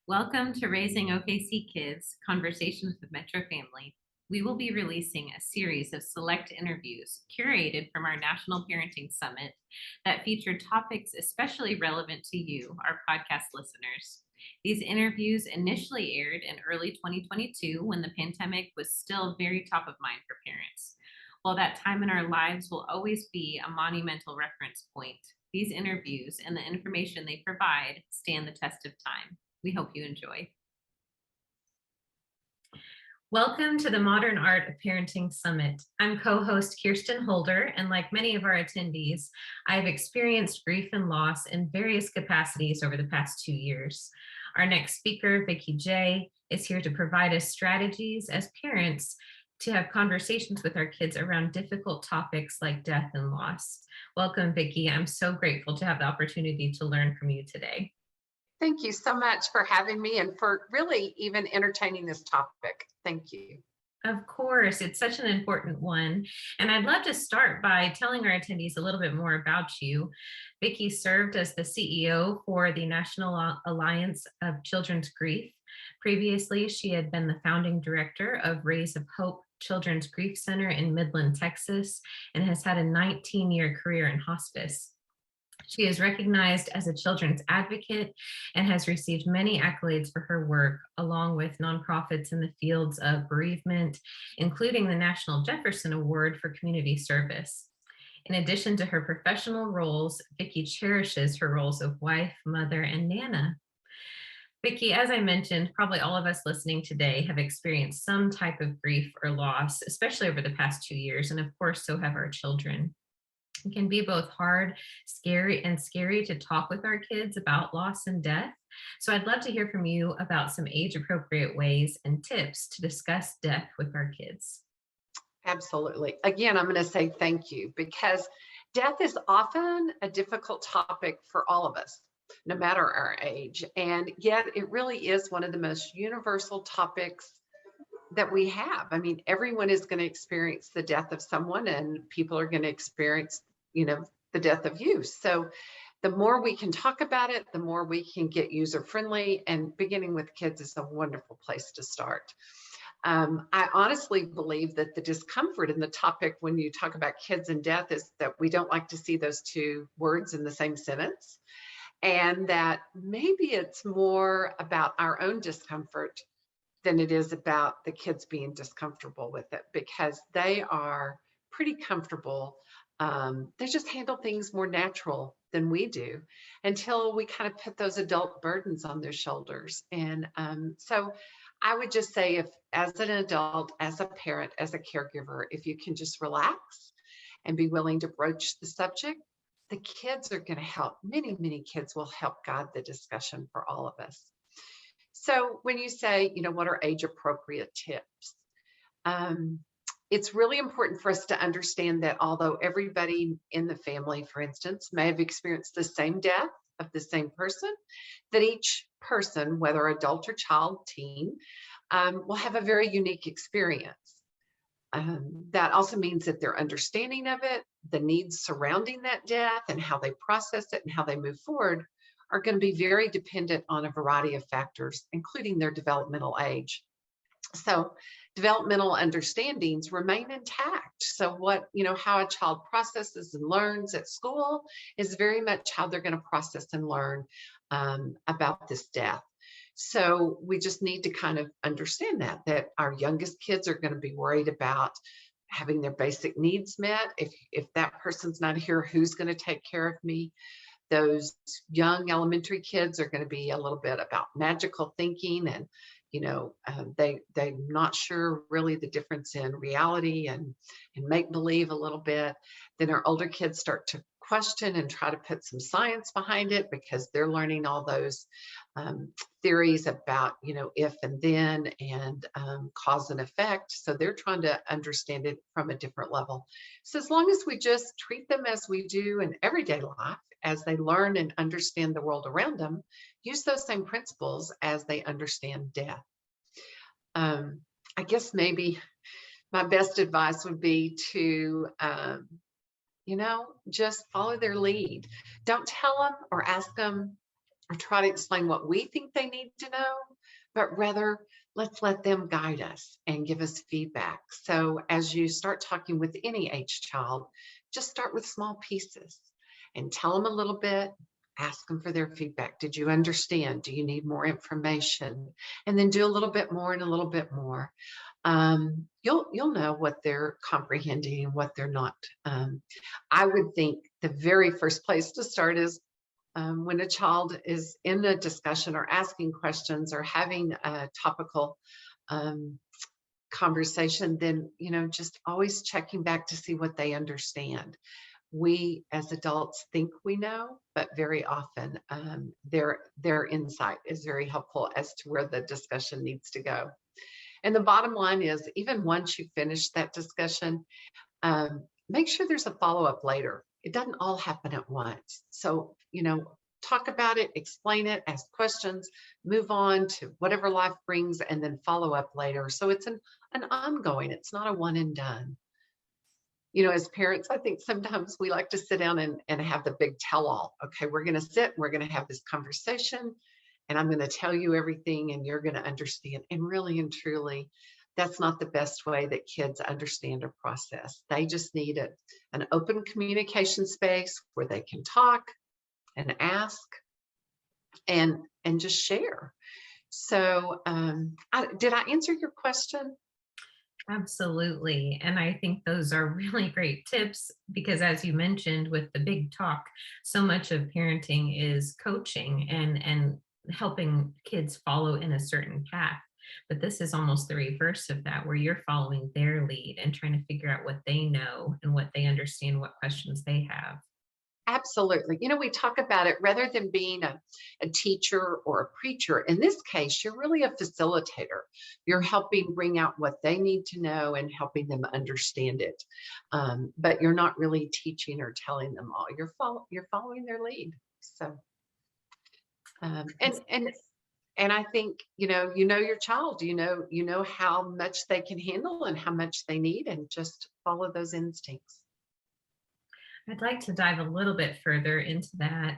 Welcome to Raising OKC Kids Conversations with Metro Family. We will be releasing a series of select interviews curated from our National Parenting Summit that feature topics especially relevant to you, our podcast listeners. These interviews initially aired in early 2022 when the pandemic was still very top of mind for parents. While that time in our lives will always be a monumental reference point, these interviews and the information they provide stand the test of time. We hope you enjoy. Welcome to the Modern Art of Parenting Summit. I'm co-host Kirsten Holder, and like many of our attendees, I've experienced grief and loss in various capacities over the past 2 years. Our next speaker, Vicki Jay, is here to provide us strategies as parents to have conversations with our kids around difficult topics like death and loss. Welcome, Vicki. I'm so grateful to have the opportunity to learn from you today. Thank you so much for having me and for really even entertaining this topic. Thank you. Of course, it's such an important one. And I'd love to start by telling our attendees a little bit more about you. Vicki served as the CEO for the National Alliance of Children's Grief. Previously, she had been the founding director of Rays of Hope Children's Grief Center in Midland, Texas, and has had a 19-year career in hospice. She is recognized as a children's advocate and has received many accolades for her work, along with nonprofits in the fields of bereavement, including the National Jefferson Award for community service. In addition to her professional roles, Vicki cherishes her roles of wife, mother, and nana. Vicki, as I mentioned, probably all of us listening today have experienced some type of grief or loss, especially over the past 2 years, and of course, so have our children. It can be both hard, scary to talk with our kids about loss and death. So I'd love to hear from you about some age-appropriate ways and tips to discuss death with our kids. Absolutely. Again, I'm going to say thank you because death is often a difficult topic for all of us, no matter our age. And yet it really is one of the most universal topics that we have. I mean, everyone is going to experience the death of someone, and people are going to experience, the death of you. So the more we can talk about it, the more we can get user friendly, and beginning with kids is a wonderful place to start. I honestly believe that the discomfort in the topic when you talk about kids and death is that we don't like to see those two words in the same sentence, and that maybe it's more about our own discomfort than it is about the kids being discomfortable with it, because they are pretty comfortable. They just handle things more natural than we do until we kind of put those adult burdens on their shoulders. And so I would just say, if as an adult, as a parent, as a caregiver, if you can just relax and be willing to broach the subject, the kids are going to help. Many, many kids will help guide the discussion for all of us. So when you say, what are age appropriate tips? It's really important for us to understand that although everybody in the family, for instance, may have experienced the same death of the same person, that each person, whether adult or child, teen, will have a very unique experience. That also means that their understanding of it, the needs surrounding that death, and how they process it and how they move forward are going to be very dependent on a variety of factors, including their developmental age. So developmental understandings remain intact. So how a child processes and learns at school is very much how they're going to process and learn about this death. So we just need to kind of understand that our youngest kids are going to be worried about having their basic needs met. If that person's not here, who's going to take care of me? Those young elementary kids are going to be a little bit about magical thinking, and they're not sure really the difference in reality and make believe a little bit. Then our older kids start to question and try to put some science behind it, because they're learning all those theories about if and then, and cause and effect. So they're trying to understand it from a different level. So as long as we just treat them as we do in everyday life, as they learn and understand the world around them, use those same principles as they understand death. I guess maybe my best advice would be to, just follow their lead. Don't tell them or ask them or try to explain what we think they need to know, but rather let's let them guide us and give us feedback. So as you start talking with any age child, just start with small pieces and tell them a little bit. Ask them for their feedback. Did you understand? Do you need more information? And then do a little bit more and a little bit more. You'll know what they're comprehending and what they're not. I would think the very first place to start is when a child is in a discussion or asking questions or having a topical conversation, then, just always checking back to see what they understand. We as adults think we know, but very often their insight is very helpful as to where the discussion needs to go. And the bottom line is, even once you finish that discussion, make sure there's a follow-up later. It doesn't all happen at once. So, talk about it, explain it, ask questions, move on to whatever life brings, and then follow up later. So it's an ongoing, it's not a one and done. As parents, I think sometimes we like to sit down and have the big tell-all. Okay, we're going to sit, we're going to have this conversation, and I'm going to tell you everything, and you're going to understand. And really and truly, that's not the best way that kids understand or process. They just need an open communication space where they can talk and ask and just share. So did I answer your question? Absolutely. And I think those are really great tips because, as you mentioned, with the big talk, so much of parenting is coaching and helping kids follow in a certain path. But this is almost the reverse of that, where you're following their lead and trying to figure out what they know and what they understand, what questions they have. Absolutely. We talk about it rather than being a teacher or a preacher. In this case, you're really a facilitator. You're helping bring out what they need to know and helping them understand it. But you're not really teaching or telling them all. You're following their lead. So, and I think you know your child. You know how much they can handle and how much they need, and just follow those instincts. I'd like to dive a little bit further into that.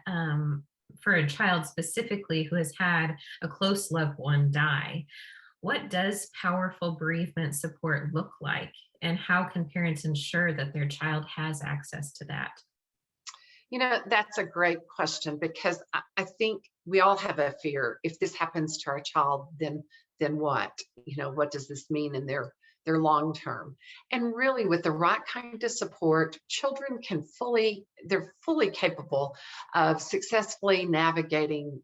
For a child specifically who has had a close loved one die, what does powerful bereavement support look like? And how can parents ensure that their child has access to that? That's a great question, because I think we all have a fear. If this happens to our child, then what? What does this mean in their long term? And really, with the right kind of support, children they're fully capable of successfully navigating,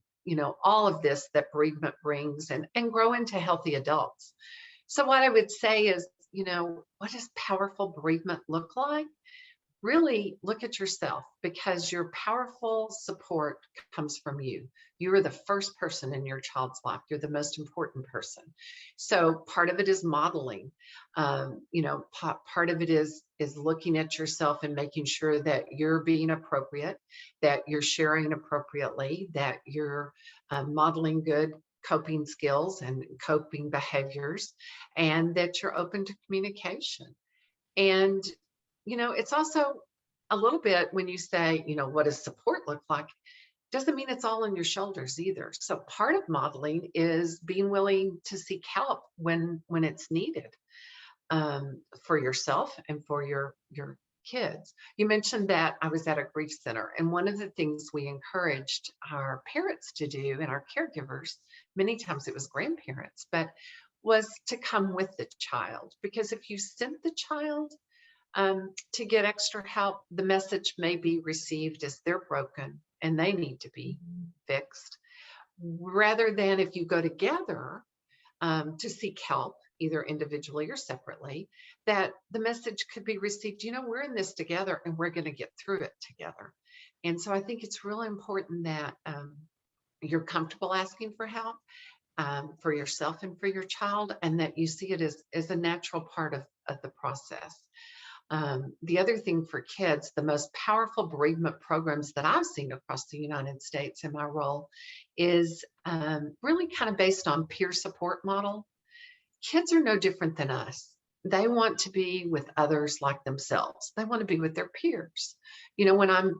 all of this that bereavement brings, and grow into healthy adults. So what I would say is, what does powerful bereavement look like? Really look at yourself, because your powerful support comes from you. You are the first person in your child's life. You're the most important person. So part of it is modeling. Part of it is looking at yourself and making sure that you're being appropriate, that you're sharing appropriately, that you're modeling good coping skills and coping behaviors, and that you're open to communication. And it's also a little bit, when you say, what does support look like? Doesn't mean it's all on your shoulders either. So part of modeling is being willing to seek help when it's needed, for yourself and for your kids. You mentioned that I was at a grief center, and one of the things we encouraged our parents to do, and our caregivers, many times it was grandparents, but was to come with the child. Because if you sent the child to get extra help, the message may be received as they're broken and they need to be fixed, rather than if you go together to seek help, either individually or separately, that the message could be received, we're in this together and we're going to get through it together. And so I think it's really important that you're comfortable asking for help, for yourself and for your child, and that you see it as a natural part of the process. The other thing for kids, the most powerful bereavement programs that I've seen across the United States in my role is really kind of based on peer support model. Kids are no different than us. they want to be with others like themselves. They want to be with their peers. When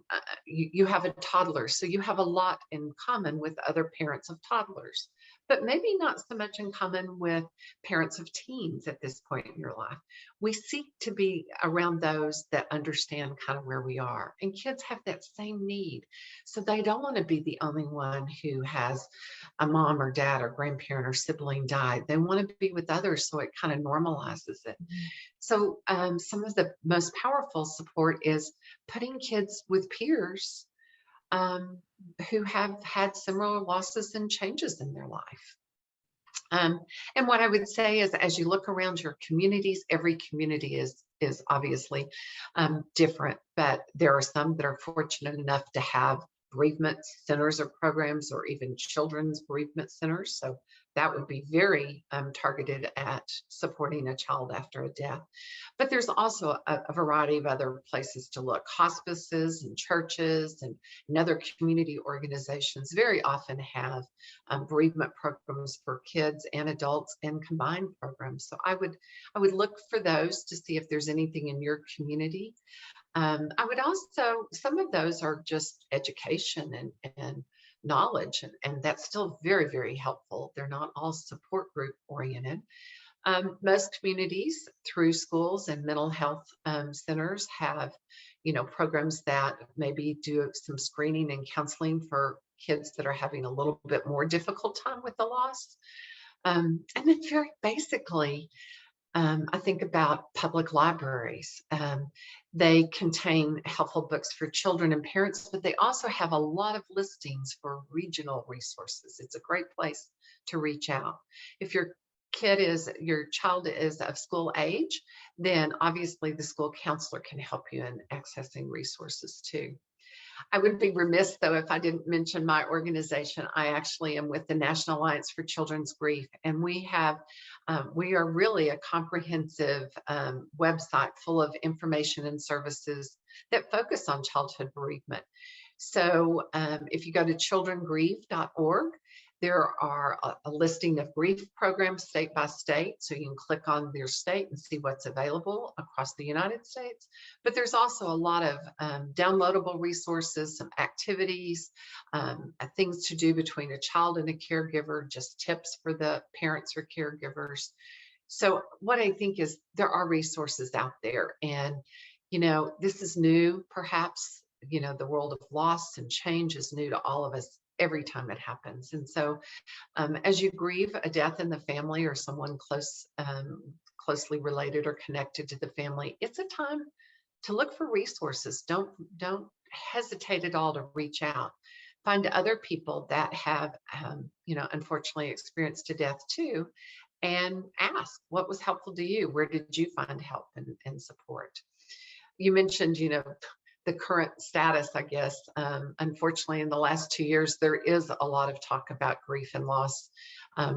you have a toddler, so you have a lot in common with other parents of toddlers, but maybe not so much in common with parents of teens at this point in your life. We seek to be around those that understand kind of where we are. And kids have that same need. So they don't want to be the only one who has a mom or dad or grandparent or sibling died. They want to be with others, so it kind of normalizes it. So some of the most powerful support is putting kids with peers who have had similar losses and changes in their life. And what I would say is, as you look around your communities, every community is obviously different, but there are some that are fortunate enough to have bereavement centers or programs, or even children's bereavement centers. So that would be very targeted at supporting a child after a death. But there's also a variety of other places to look. Hospices and churches and other community organizations very often have bereavement programs for kids and adults, and combined programs. So I would look for those to see if there's anything in your community. I would also, some of those are just education and knowledge, and that's still very, very helpful. They're not all support group oriented. Most communities through schools and mental health centers have, programs that maybe do some screening and counseling for kids that are having a little bit more difficult time with the loss. And then very basically, I think about public libraries. They contain helpful books for children and parents, but they also have a lot of listings for regional resources. It's a great place to reach out. If your child is of school age, then obviously the school counselor can help you in accessing resources too. I would be remiss, though, if I didn't mention my organization. I actually am with the National Alliance for Children's Grief, and we are really a comprehensive website full of information and services that focus on childhood bereavement. So if you go to childrengrieve.org, there are a listing of grief programs state by state, so you can click on their state and see what's available across the United States. But there's also a lot of downloadable resources, some activities, things to do between a child and a caregiver, just tips for the parents or caregivers. So what I think is there are resources out there, and this is new, perhaps. The world of loss and change is new to all of us every time it happens. And so as you grieve a death in the family or someone closely related or connected to the family, it's a time to look for resources. Don't hesitate at all to reach out. Find other people that have, unfortunately experienced a death too, and ask what was helpful to you. Where did you find help and support? You mentioned, the current status, I guess. Unfortunately, in the last 2 years, there is a lot of talk about grief and loss,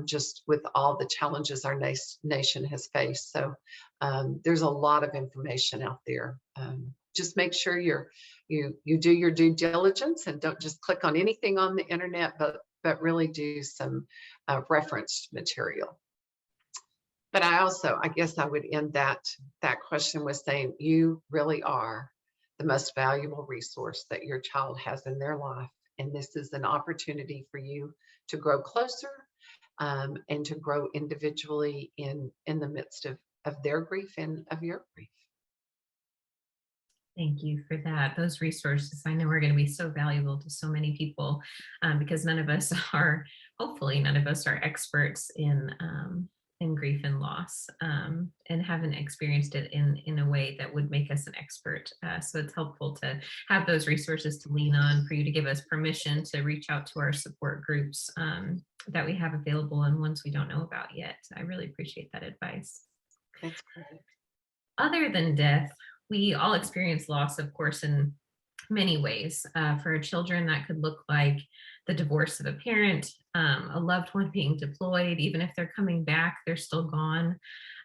just with all the challenges our nation has faced. So there's a lot of information out there. Just make sure you do your due diligence and don't just click on anything on the internet, but really do some reference material. But I guess I would end that question with saying you really are the most valuable resource that your child has in their life. And this is an opportunity for you to grow closer and to grow individually in the midst of their grief and of your grief. Thank you for that. Those resources I know are going to be so valuable to so many people because hopefully none of us are experts in grief and loss and haven't experienced it in a way that would make us an expert. So it's helpful to have those resources to lean on, for you to give us permission to reach out to our support groups that we have available and ones we don't know about yet. I really appreciate that advice. That's great. Other than death, we all experience loss, of course, in many ways. For children, that could look like the divorce of a parent, a loved one being deployed. Even if they're coming back, they're still gone.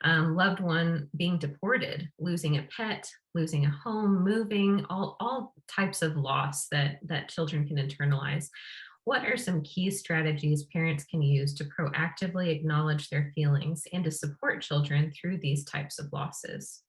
Loved one being deported, losing a pet, losing a home, moving, all types of loss that children can internalize. What are some key strategies parents can use to proactively acknowledge their feelings and to support children through these types of losses?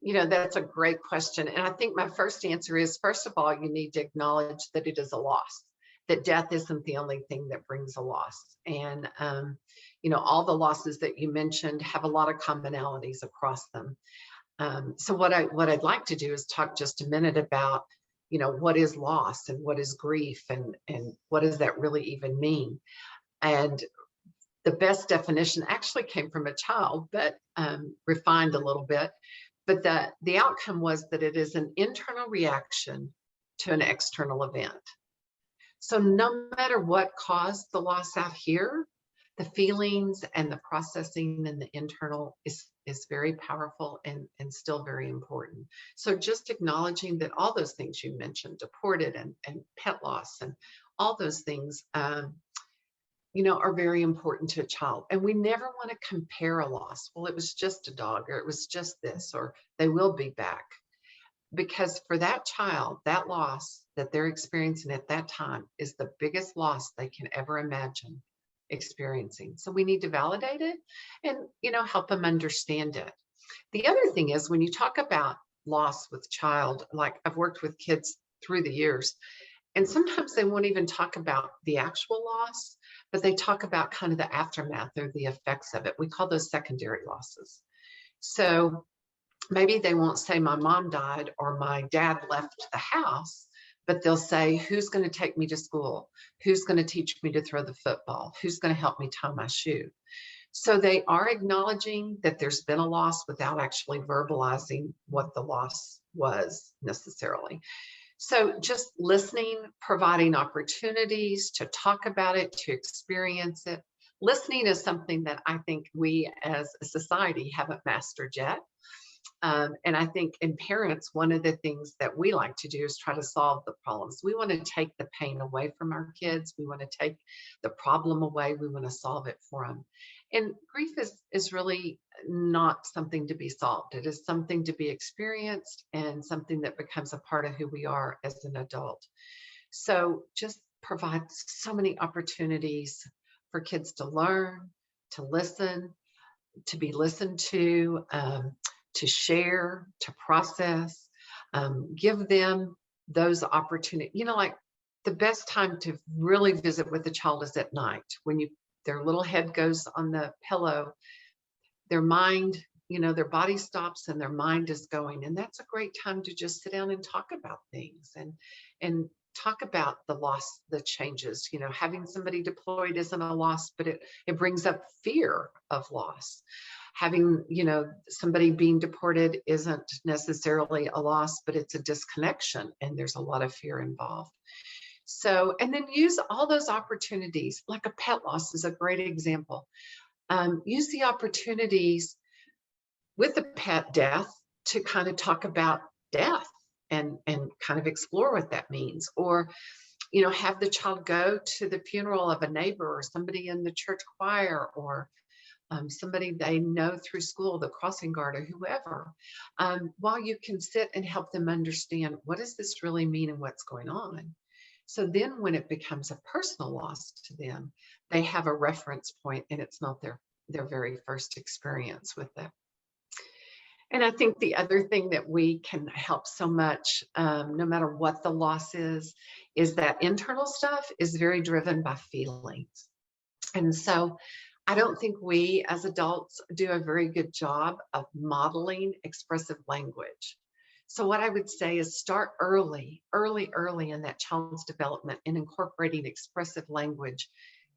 That's a great question. And I think my first answer is, first of all, you need to acknowledge that it is a loss, that death isn't the only thing that brings a loss. And, all the losses that you mentioned have a lot of commonalities across them. So what I'd like to do is talk just a minute about, what is loss and what is grief and what does that really even mean? And the best definition actually came from a child, but refined a little bit. But the outcome was that it is an internal reaction to an external event. So no matter what caused the loss out here, the feelings and the processing and the internal is very powerful and still very important. So just acknowledging that all those things you mentioned, deported and pet loss and all those things, are very important to a child. And we never want to compare a loss. Well, it was just a dog, or it was just this, or they will be back. Because for that child, that loss that they're experiencing at that time is the biggest loss they can ever imagine experiencing. So we need to validate it and, help them understand it. The other thing is, when you talk about loss with child, like I've worked with kids through the years, and sometimes they won't even talk about the actual loss, but they talk about kind of the aftermath or the effects of it. We call those secondary losses. So maybe they won't say my mom died or my dad left the house, but they'll say, who's going to take me to school? Who's going to teach me to throw the football? Who's going to help me tie my shoe? So they are acknowledging that there's been a loss without actually verbalizing what the loss was necessarily. So just listening, providing opportunities to talk about it, to experience it. Listening is something that I think we as a society haven't mastered yet. And I think in parents, one of the things that we like to do is try to solve the problems. We want to take the pain away from our kids. We want to take the problem away. We want to solve it for them. And grief is really not something to be solved. It is something to be experienced and something that becomes a part of who we are as an adult. So just provide so many opportunities for kids to learn, to listen, to be listened to share, to process, give them those opportunities. Like the best time to really visit with the child is at night when their little head goes on the pillow, their mind, their body stops and their mind is going. And that's a great time to just sit down and talk about things and talk about the loss, the changes. Having somebody deployed isn't a loss, but it brings up fear of loss. Having, somebody being deported isn't necessarily a loss, but it's a disconnection and there's a lot of fear involved. So, and then use all those opportunities, like a pet loss is a great example. Use the opportunities with the pet death to kind of talk about death and kind of explore what that means. Or, have the child go to the funeral of a neighbor or somebody in the church choir or somebody they know through school, the crossing guard or whoever, while you can sit and help them understand what does this really mean and what's going on. So then when it becomes a personal loss to them, they have a reference point and it's not their very first experience with it. And I think the other thing that we can help so much, no matter what the loss is that internal stuff is very driven by feelings. And so I don't think we as adults do a very good job of modeling expressive language. So what I would say is start early in that child's development in incorporating expressive language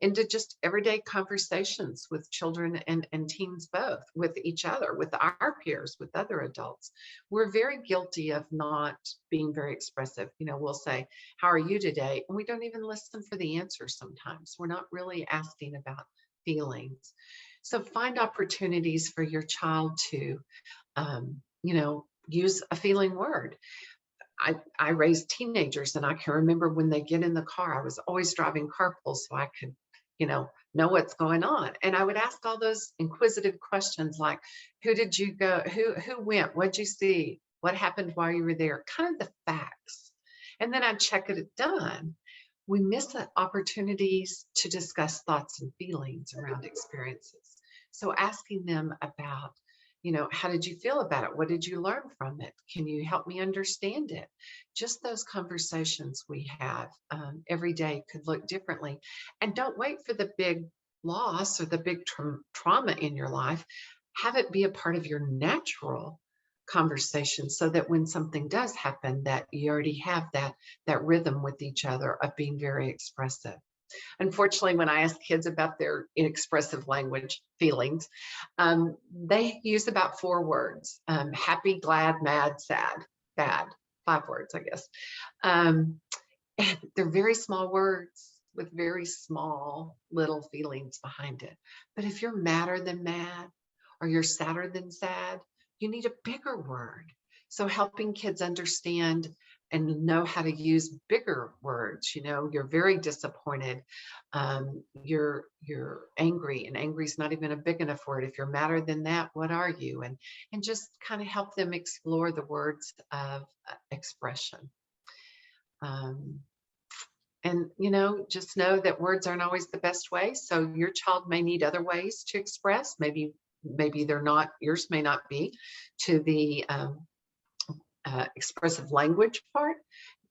into just everyday conversations with children and teens both, with each other, with our peers, with other adults. We're very guilty of not being very expressive. We'll say, how are you today? And we don't even listen for the answer sometimes. We're not really asking about feelings. So find opportunities for your child to, use a feeling word. I raised teenagers and I can remember when they get in the car, I was always driving carpool so I could, know what's going on. And I would ask all those inquisitive questions like, who did you go? Who went? What'd you see? What happened while you were there? Kind of the facts. And then I'd check it done. we miss the opportunities to discuss thoughts and feelings around experiences. So asking them about, how did you feel about it? What did you learn from it? Can you help me understand it? Just those conversations we have every day could look differently. And don't wait for the big loss or the big trauma in your life. Have it be a part of your natural conversation so that when something does happen, that you already have that rhythm with each other of being very expressive. Unfortunately, when I ask kids about their inexpressive language feelings, they use about 4 words: happy, glad, mad, sad, bad. 5 words, I guess. And they're very small words with very small little feelings behind it. But if you're madder than mad or you're sadder than sad, you need a bigger word. So helping kids understand and know how to use bigger words. You're very disappointed. You're angry, and angry is not even a big enough word. If you're madder than that, what are you? And just kind of help them explore the words of expression. And just know that words aren't always the best way. So your child may need other ways to express. Maybe they're not. Yours may not be to the expressive language part,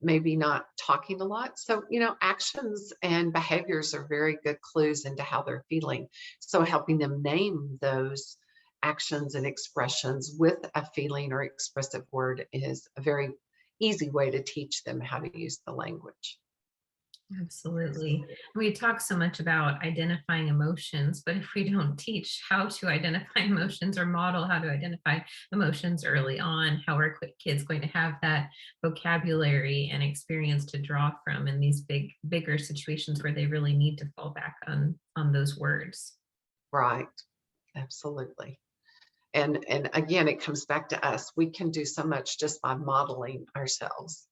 maybe not talking a lot. So, actions and behaviors are very good clues into how they're feeling. So helping them name those actions and expressions with a feeling or expressive word is a very easy way to teach them how to use the language. Absolutely. We talk so much about identifying emotions, but if we don't teach how to identify emotions or model how to identify emotions early on, how are kids going to have that vocabulary and experience to draw from in these bigger situations where they really need to fall back on those words? Right. Absolutely. And again, it comes back to us. We can do so much just by modeling ourselves.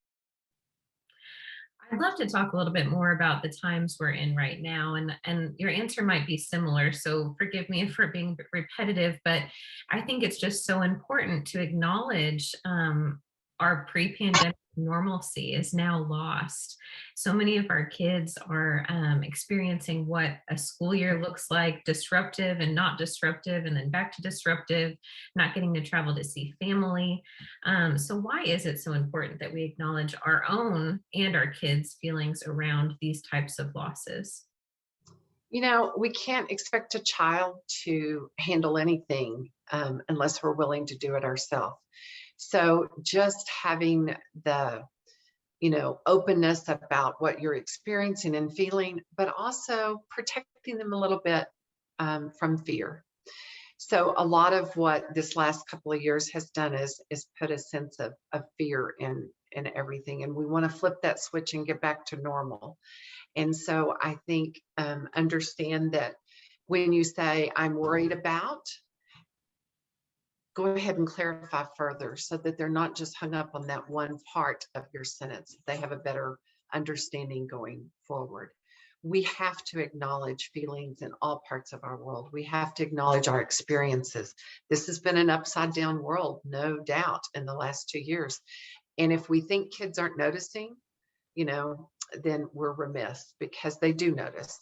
I'd love to talk a little bit more about the times we're in right now, and your answer might be similar, so forgive me for being repetitive, but I think it's just so important to acknowledge our pre-pandemic normalcy is now lost. So many of our kids are experiencing what a school year looks like: disruptive and not disruptive, and then back to disruptive, not getting to travel to see family. So why is it so important that we acknowledge our own and our kids' feelings around these types of losses? We can't expect a child to handle anything unless we're willing to do it ourselves. So just having the, openness about what you're experiencing and feeling, but also protecting them a little bit from fear. So a lot of what this last couple of years has done is put a sense of fear in everything. And we want to flip that switch and get back to normal. And so I think understand that when you say, I'm worried about, go ahead and clarify further so that they're not just hung up on that one part of your sentence. They have a better understanding going forward. We have to acknowledge feelings in all parts of our world. We have to acknowledge our experiences. This has been an upside down world, no doubt, in the last 2 years. And if we think kids aren't noticing, then we're remiss, because they do notice.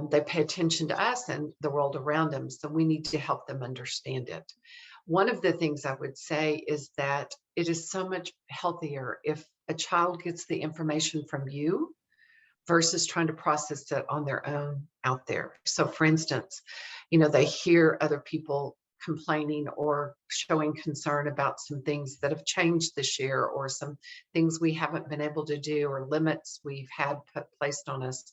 They pay attention to us and the world around them. So we need to help them understand it. One of the things I would say is that it is so much healthier if a child gets the information from you versus trying to process it on their own out there. So for instance, they hear other people complaining or showing concern about some things that have changed this year, or some things we haven't been able to do, or limits we've had placed on us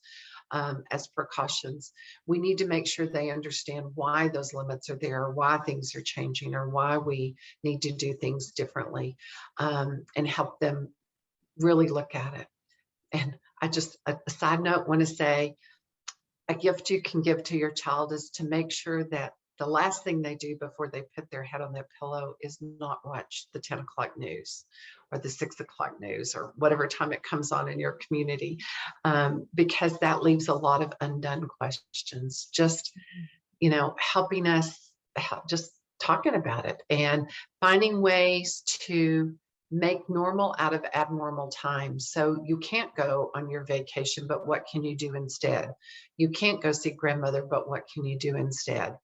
as precautions. We need to make sure they understand why those limits are there, why things are changing, or why we need to do things differently, and help them really look at it. And I just, a side note, want to say a gift you can give to your child is to make sure that the last thing they do before they put their head on their pillow is not watch the 10 o'clock news or the 6 o'clock news or whatever time it comes on in your community, because that leaves a lot of undone questions. Just, helping us, just talking about it and finding ways to make normal out of abnormal time. So you can't go on your vacation, but what can you do instead? You can't go see grandmother, but what can you do instead?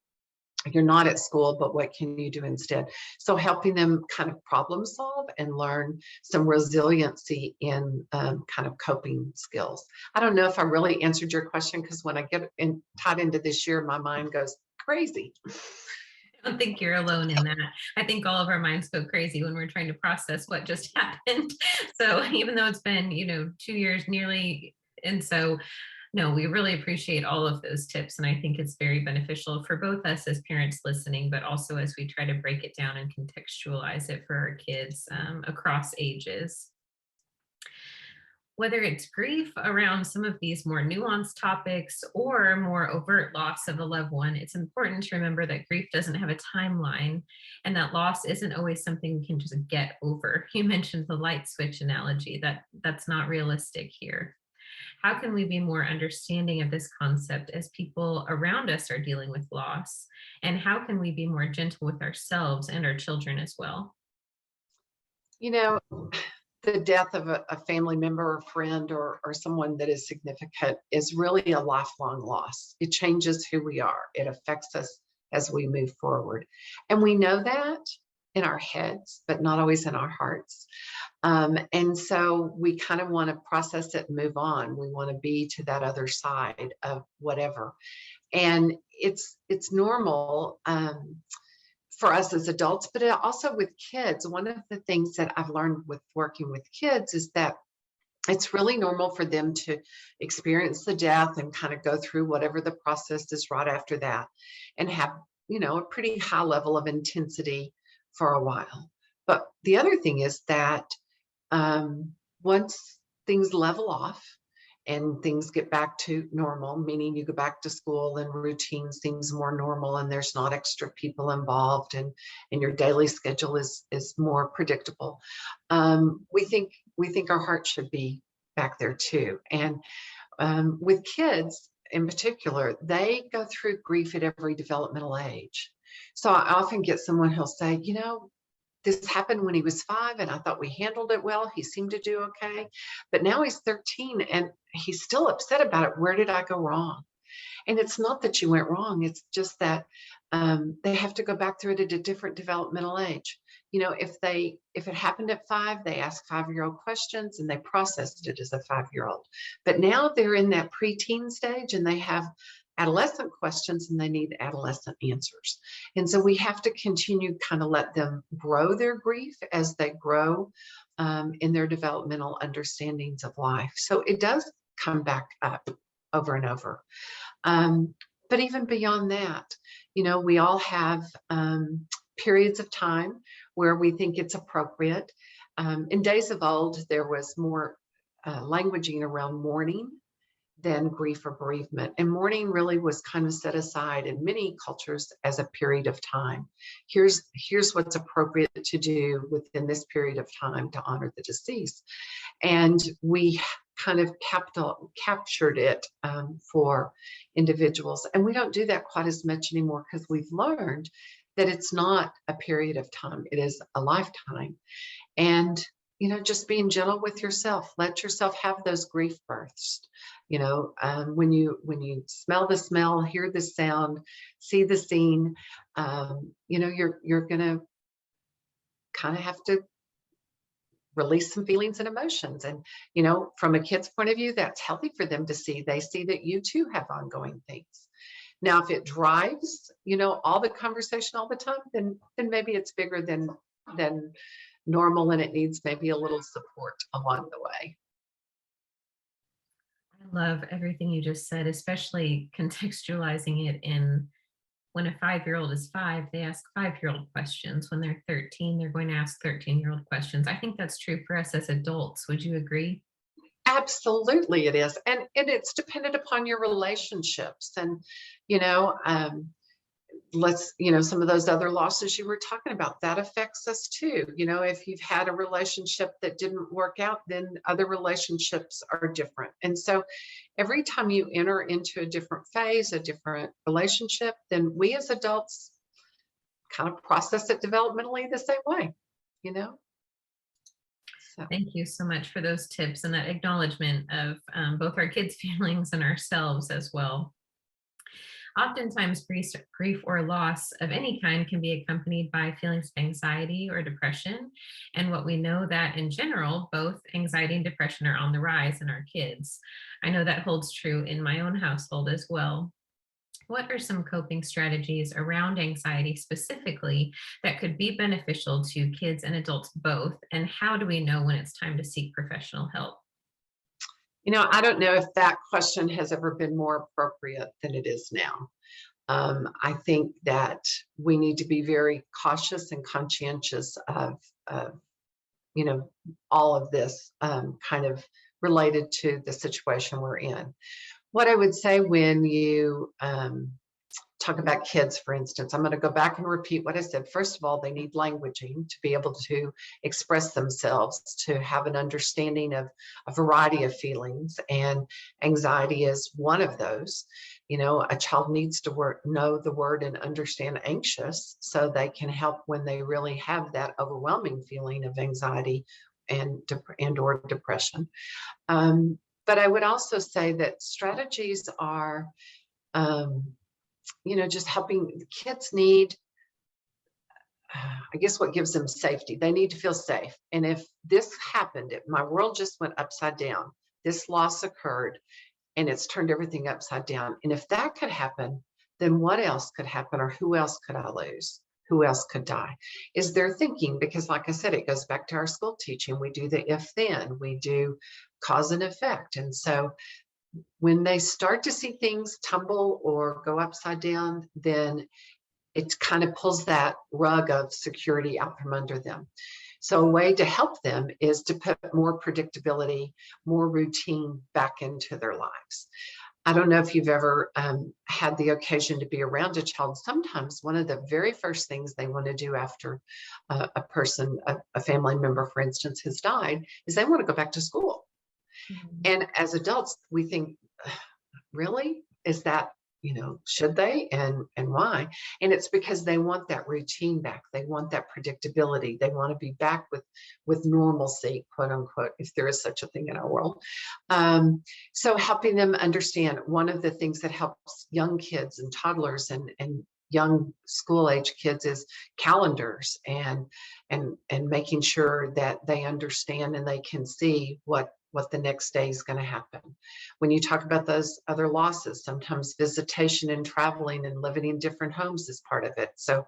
You're not at school, but what can you do instead? So helping them kind of problem solve and learn some resiliency in kind of coping skills. I don't know if I really answered your question, because when I get tied into this year, my mind goes crazy. I don't think you're alone in that. I think all of our minds go crazy when we're trying to process what just happened. So even though it's been, 2 years nearly, and so no, we really appreciate all of those tips. And I think it's very beneficial for both us as parents listening, but also as we try to break it down and contextualize it for our kids across ages. Whether it's grief around some of these more nuanced topics or more overt loss of a loved one, it's important to remember that grief doesn't have a timeline and that loss isn't always something we can just get over. You mentioned the light switch analogy. That's not realistic here. How can we be more understanding of this concept as people around us are dealing with loss? And how can we be more gentle with ourselves and our children as well? You know, the death of a family member or friend or someone that is significant is really a lifelong loss. It changes who we are. It affects us as we move forward. And we know that in our heads, but not always in our hearts. And so we kind of want to process it and move on. We want to be to that other side of whatever. And it's normal for us as adults, but also with kids. One of the things that I've learned with working with kids is that it's really normal for them to experience the death and kind of go through whatever the process is right after that and have, a pretty high level of intensity for a while. But the other thing is that once things level off and things get back to normal, meaning you go back to school and routine seems more normal and there's not extra people involved and your daily schedule is more predictable, we think our heart should be back there too. And with kids in particular, they go through grief at every developmental age. So I often get someone who'll say, this happened when he was 5 and I thought we handled it well. He seemed to do okay. But now he's 13 and he's still upset about it. Where did I go wrong? And it's not that you went wrong. It's just that they have to go back through it at a different developmental age. If it happened at 5, they ask 5-year-old questions and they processed it as a 5-year-old. But now they're in that preteen stage and they have adolescent questions and they need adolescent answers. And so we have to continue kind of let them grow their grief as they grow in their developmental understandings of life. So it does come back up over and over. But even beyond that, we all have periods of time where we think it's appropriate. In days of old, there was more languaging around mourning than grief or bereavement. And mourning really was kind of set aside in many cultures as a period of time. Here's what's appropriate to do within this period of time to honor the deceased. And we kind of captured it for individuals. And we don't do that quite as much anymore because we've learned that it's not a period of time, it is a lifetime. And just being gentle with yourself. Let yourself have those grief bursts. When you smell the smell, hear the sound, see the scene, you're gonna kind of have to release some feelings and emotions. And from a kid's point of view, that's healthy for them to see. They see that you too have ongoing things. Now, if it drives, all the conversation all the time, then maybe it's bigger than normal and it needs maybe a little support along the way. I love everything you just said, especially contextualizing it in when a 5-year-old is 5, they ask 5-year-old questions. When they're 13, they're going to ask 13-year-old questions. I think that's true for us as adults. Would you agree? Absolutely, it is. And it's dependent upon your relationships. And, some of those other losses you were talking about, that affects us too. If you've had a relationship that didn't work out, then other relationships are different. And so every time you enter into a different phase, a different relationship, then we as adults kind of process it developmentally the same way, So, Thank you so much for those tips and that acknowledgement of both our kids' feelings and ourselves as well. Oftentimes, grief or loss of any kind can be accompanied by feelings of anxiety or depression. And what we know that in general, both anxiety and depression are on the rise in our kids. I know that holds true in my own household as well. What are some coping strategies around anxiety specifically that could be beneficial to kids and adults both? And how do we know when it's time to seek professional help? I don't know if that question has ever been more appropriate than it is now. I think that we need to be very cautious and conscientious of you know, all of this kind of related to the situation we're in. What I would say when you talk about kids, for instance, I'm going to go back and repeat what I said. First of all, they need languaging to be able to express themselves, to have an understanding of a variety of feelings, and anxiety is one of those. A child needs to know the word and understand anxious so they can help when they really have that overwhelming feeling of anxiety and or depression. But I would also say that strategies are just helping. Kids need, I guess, what gives them safety. They need to feel safe. And if this happened, if my world just went upside down, this loss occurred and it's turned everything upside down. And if that could happen, then what else could happen, or who else could I lose? Who else could die? Is their thinking, because like I said, it goes back to our school teaching. We do the if then, we do cause and effect. And so when they start to see things tumble or go upside down, then it kind of pulls that rug of security out from under them. So a way to help them is to put more predictability, more routine back into their lives. I don't know if you've ever had the occasion to be around a child. Sometimes one of the very first things they want to do after a person, a family member, for instance, has died, is they want to go back to school. Mhm. And as adults, we think, really? Is that, should they? And why? And it's because they want that routine back. They want that predictability. They want to be back with normalcy, quote unquote, if there is such a thing in our world. So helping them understand, one of the things that helps young kids and toddlers and young school age kids is calendars and making sure that they understand and they can see what the next day is going to happen. When you talk about those other losses, sometimes visitation and traveling and living in different homes is part of it. So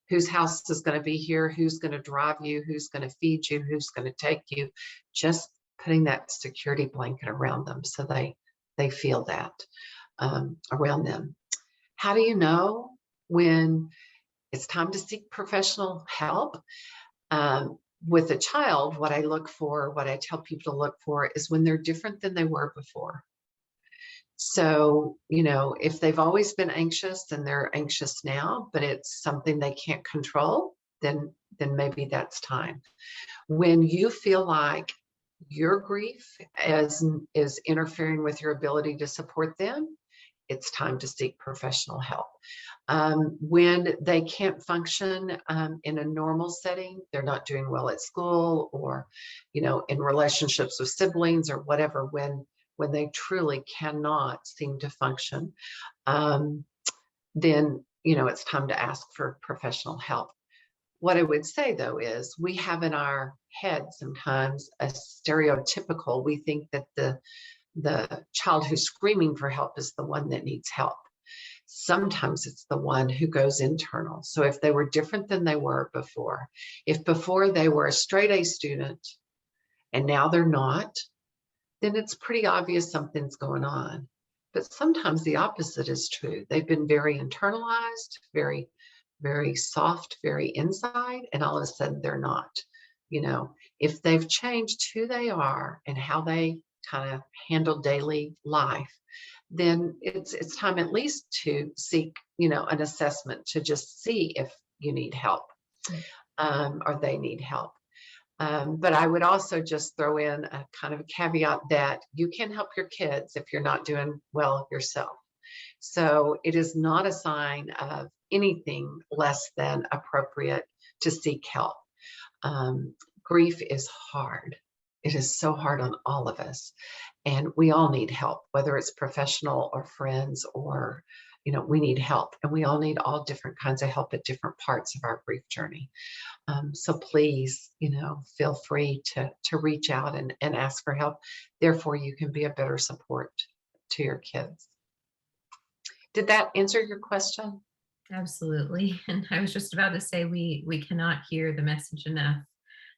whose house is going to be here? Who's going to drive you? Who's going to feed you? Who's going to take you? Just putting that security blanket around them so they feel that around them. How do you know when it's time to seek professional help? With a child, what I tell people to look for is when they're different than they were before. So, if they've always been anxious and they're anxious now, but it's something they can't control, then maybe that's time. When you feel like your grief is interfering with your ability to support them, it's time to seek professional help. When they can't function in a normal setting, they're not doing well at school, or, in relationships with siblings or whatever, when they truly cannot seem to function, then, it's time to ask for professional help. What I would say, though, is we have in our head sometimes a stereotypical, we think that the child who's screaming for help is the one that needs help. Sometimes it's the one who goes internal. So if they were different than they were before, if before they were a straight A student and now they're not, then it's pretty obvious something's going on. But sometimes the opposite is true. They've been very internalized, very, very soft, very inside, and all of a sudden they're not. If they've changed who they are and how they kind of handle daily life, then it's time at least to seek, an assessment to just see if you need help, or they need help. But I would also just throw in a kind of a caveat that you can help your kids if you're not doing well yourself. So it is not a sign of anything less than appropriate to seek help. Grief is hard. It is so hard on all of us. And we all need help, whether it's professional or friends or, we need help. And we all need all different kinds of help at different parts of our grief journey. So please, feel free to reach out and ask for help. Therefore, you can be a better support to your kids. Did that answer your question? Absolutely. And I was just about to say we cannot hear the message enough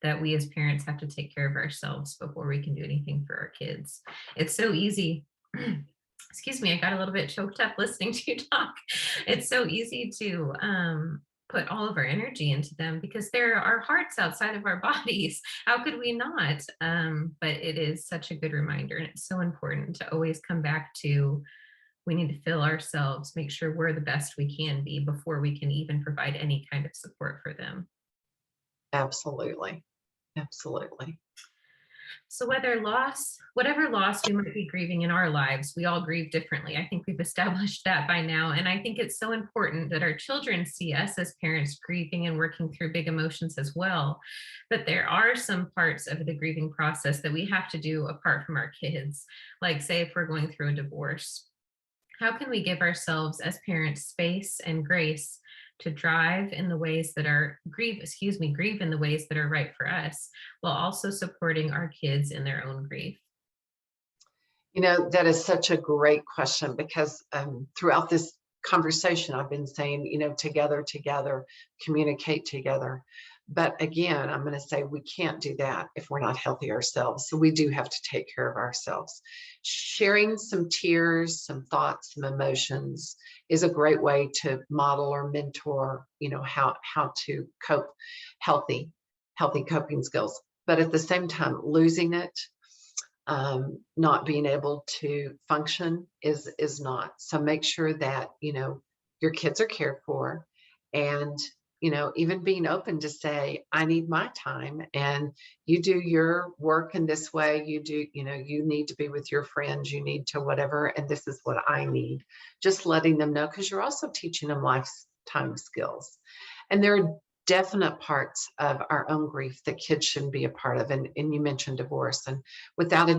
that we as parents have to take care of ourselves before we can do anything for our kids. It's so easy. Excuse me, I got a little bit choked up listening to you talk. It's so easy to put all of our energy into them because they're our hearts outside of our bodies. How could we not? But it is such a good reminder, and it's so important to always come back to, we need to fill ourselves, make sure we're the best we can be before we can even provide any kind of support for them. Absolutely. Absolutely. So whatever loss we might be grieving in our lives, we all grieve differently. I think we've established that by now. And I think it's so important that our children see us as parents grieving and working through big emotions as well. But there are some parts of the grieving process that we have to do apart from our kids. Like, say, if we're going through a divorce, how can we give ourselves as parents space and grace to grieve in the ways that are right for us, while also supporting our kids in their own grief? That is such a great question because throughout this conversation, I've been saying, together, communicate together. But again, I'm going to say we can't do that if we're not healthy ourselves. So we do have to take care of ourselves. Sharing some tears, some thoughts, some emotions is a great way to model or mentor, how to cope, healthy coping skills. But at the same time, losing it, not being able to function is not. So make sure that, your kids are cared for, and, even being open to say, I need my time and you do your work in this way. You need to be with your friends, you need to whatever, and this is what I need. Just letting them know, because you're also teaching them lifetime skills. And there are definite parts of our own grief that kids shouldn't be a part of. And you mentioned divorce, and without a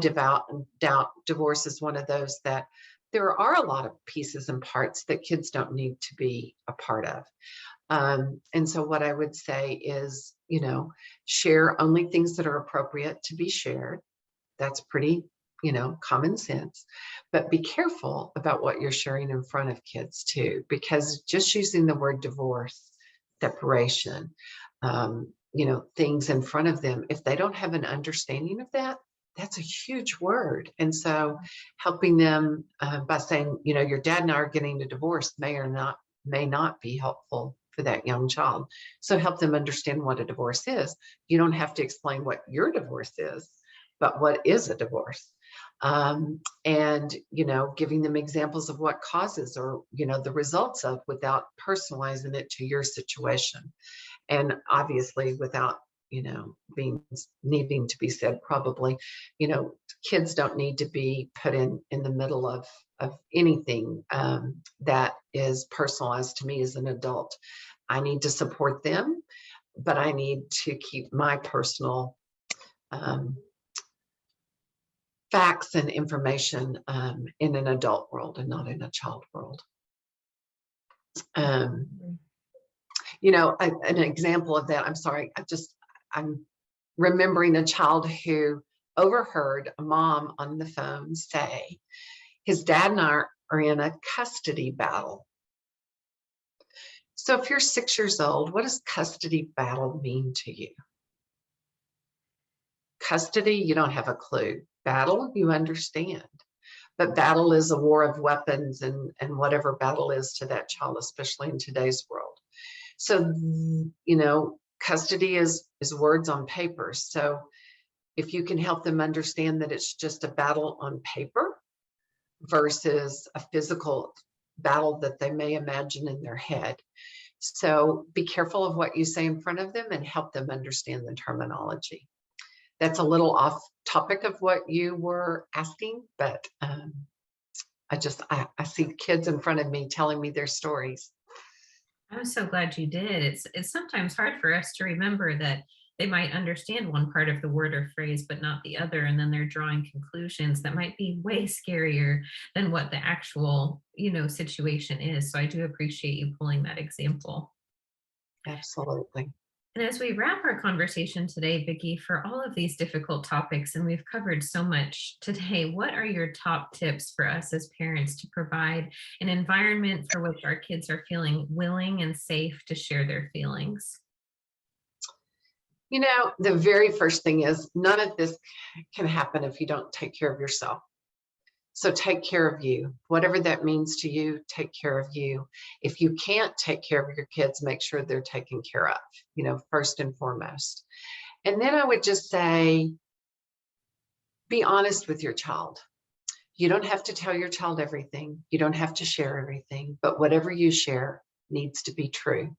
doubt, divorce is one of those that there are a lot of pieces and parts that kids don't need to be a part of. And so what I would say is, share only things that are appropriate to be shared. That's pretty, common sense. But be careful about what you're sharing in front of kids too, because just using the word divorce, separation, things in front of them, if they don't have an understanding of that, that's a huge word. And so helping them by saying, your dad and I are getting a divorce may not be helpful for that young child. So help them understand what a divorce is. You don't have to explain what your divorce is, but what is a divorce? And, giving them examples of what causes or, the results of, without personalizing it to your situation. And obviously without, needing to be said, probably, kids don't need to be put in the middle of anything that is personalized to me as an adult. I need to support them, but I need to keep my personal facts and information in an adult world and not in a child world. An example of that, I'm sorry, I'm remembering a child who overheard a mom on the phone say, his dad and I are in a custody battle. So if you're 6 years old, what does custody battle mean to you? Custody, you don't have a clue. Battle, you understand. But battle is a war of weapons and whatever battle is to that child, especially in today's world. So, custody is words on paper. So if you can help them understand that it's just a battle on paper versus a physical battle that they may imagine in their head. So be careful of what you say in front of them and help them understand the terminology. That's a little off topic of what you were asking, but I see kids in front of me telling me their stories. I'm so glad you did. It's sometimes hard for us to remember that they might understand one part of the word or phrase, but not the other. And then they're drawing conclusions that might be way scarier than what the actual, situation is. So I do appreciate you pulling that example. Absolutely. And as we wrap our conversation today, Vicki, for all of these difficult topics, and we've covered so much today, what are your top tips for us as parents to provide an environment for which our kids are feeling willing and safe to share their feelings? The very first thing is none of this can happen if you don't take care of yourself. So take care of you, whatever that means to you, take care of you. If you can't take care of your kids, make sure they're taken care of, first and foremost. And then I would just say, be honest with your child. You don't have to tell your child everything. You don't have to share everything, but whatever you share needs to be true.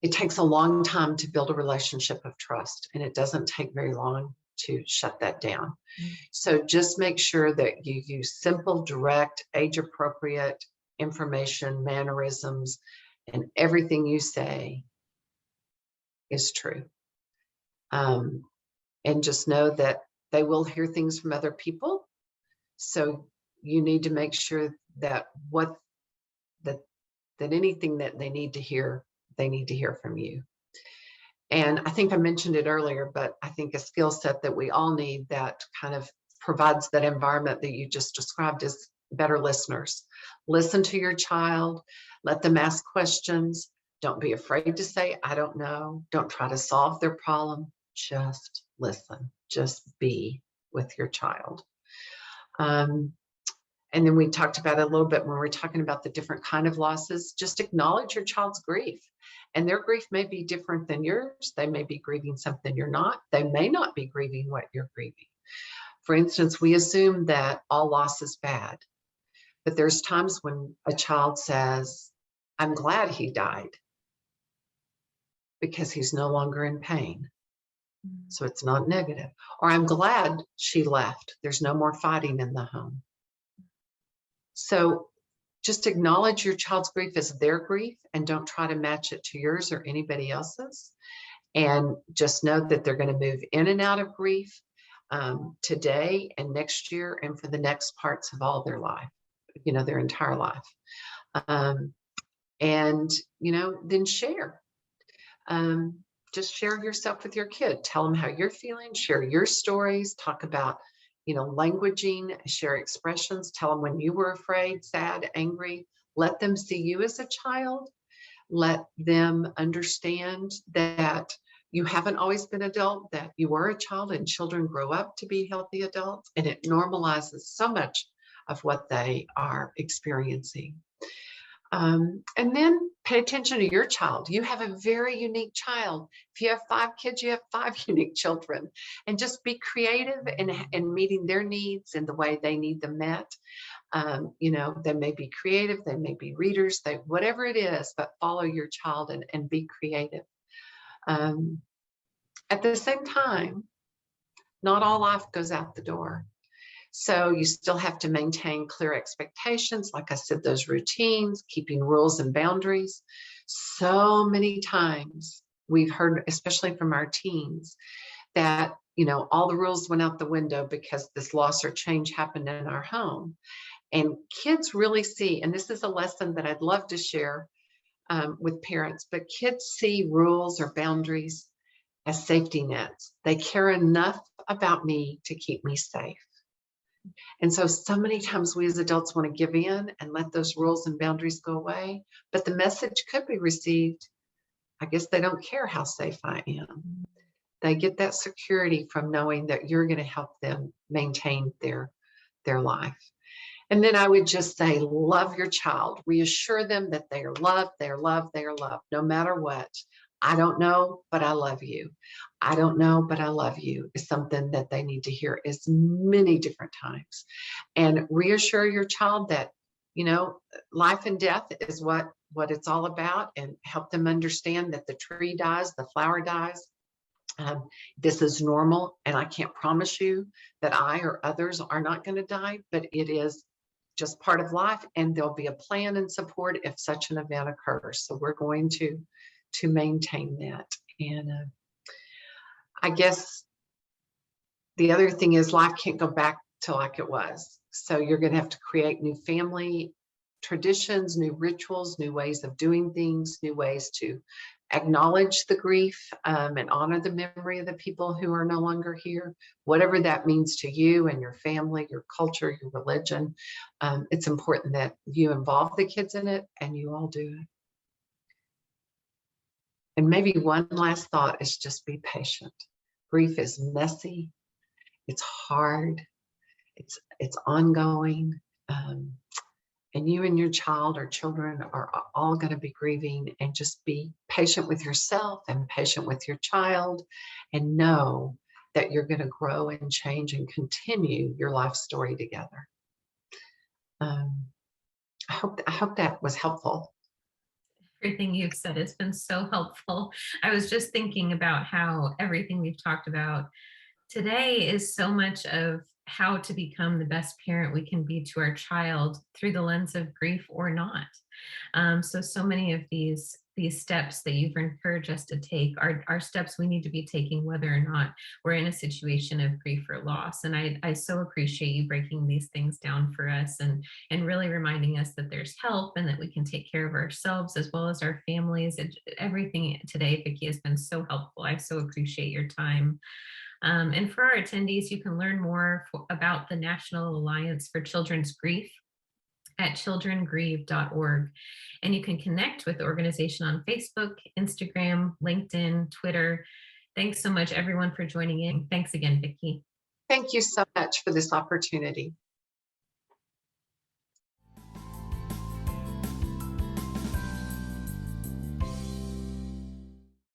It takes a long time to build a relationship of trust, and it doesn't take very long to shut that down. So just make sure that you use simple, direct, age-appropriate information, mannerisms, and everything you say is true. And just know that they will hear things from other people. So you need to make sure that that anything that they need to hear from you. And I think I mentioned it earlier, but I think a skill set that we all need that kind of provides that environment that you just described is better listeners. Listen to your child, let them ask questions. Don't be afraid to say, I don't know. Don't try to solve their problem. Just listen, just be with your child. And then we talked about it a little bit when we're talking about the different kind of losses. Just acknowledge your child's grief. And their grief may be different than yours. They may be grieving something you're not. They may not be grieving what you're grieving. For instance, we assume that all loss is bad. But there's times when a child says, I'm glad he died because he's no longer in pain. So it's not negative. Or I'm glad she left. There's no more fighting in the home. So just acknowledge your child's grief as their grief and don't try to match it to yours or anybody else's. And just know that they're going to move in and out of grief today and next year and for the next parts of all their life, their entire life. And then share. Just share yourself with your kid. Tell them how you're feeling, share your stories, talk about languaging, share expressions, tell them when you were afraid, sad, angry. Let them see you as a child. Let them understand that you haven't always been an adult, that you were a child and children grow up to be healthy adults. And it normalizes so much of what they are experiencing. And then pay attention to your child. You have a very unique child. If you have 5 kids, you have 5 unique children. And just be creative in meeting their needs in the way they need them met. They may be creative, they may be readers, whatever it is, but follow your child and be creative. At the same time, not all life goes out the door. So you still have to maintain clear expectations. Like I said, those routines, keeping rules and boundaries. So many times we've heard, especially from our teens, that, all the rules went out the window because this loss or change happened in our home. And kids really see, and this is a lesson that I'd love to share with parents, but kids see rules or boundaries as safety nets. They care enough about me to keep me safe. And so many times we as adults want to give in and let those rules and boundaries go away. But the message could be received, I guess they don't care how safe I am. They get that security from knowing that you're going to help them maintain their life. And then I would just say, love your child. Reassure them that they are loved, they are loved, they are loved, no matter what. I don't know, but I love you. I don't know, but I love you is something that they need to hear as many different times. And reassure your child that, life and death is what it's all about, and help them understand that the tree dies, the flower dies. This is normal, and I can't promise you that I or others are not going to die, but it is just part of life, and there'll be a plan and support if such an event occurs. So we're going to to maintain that. And I guess the other thing is life can't go back to like it was. So you're going to have to create new family traditions, new rituals, new ways of doing things, new ways to acknowledge the grief and honor the memory of the people who are no longer here, whatever that means to you and your family, your culture, your religion. It's important that you involve the kids in it and you all do it. And maybe one last thought is just be patient. Grief is messy. It's hard. It's ongoing. And you and your child or children are all going to be grieving, and just be patient with yourself and patient with your child, and know that you're going to grow and change and continue your life story together. I hope that was helpful. Everything you've said has been so helpful. I was just thinking about how everything we've talked about today is so much of how to become the best parent we can be to our child through the lens of grief or not. So many of these steps that you've encouraged us to take are steps we need to be taking, whether or not we're in a situation of grief or loss. And I so appreciate you breaking these things down for us, and really reminding us that there's help and that we can take care of ourselves as well as our families. Everything today, Vicki, has been so helpful. I so appreciate your time. And for our attendees, you can learn more about the National Alliance for Children's Grief at childrengrieve.org. And you can connect with the organization on Facebook, Instagram, LinkedIn, Twitter. Thanks so much, everyone, for joining in. Thanks again, Vicki. Thank you so much for this opportunity.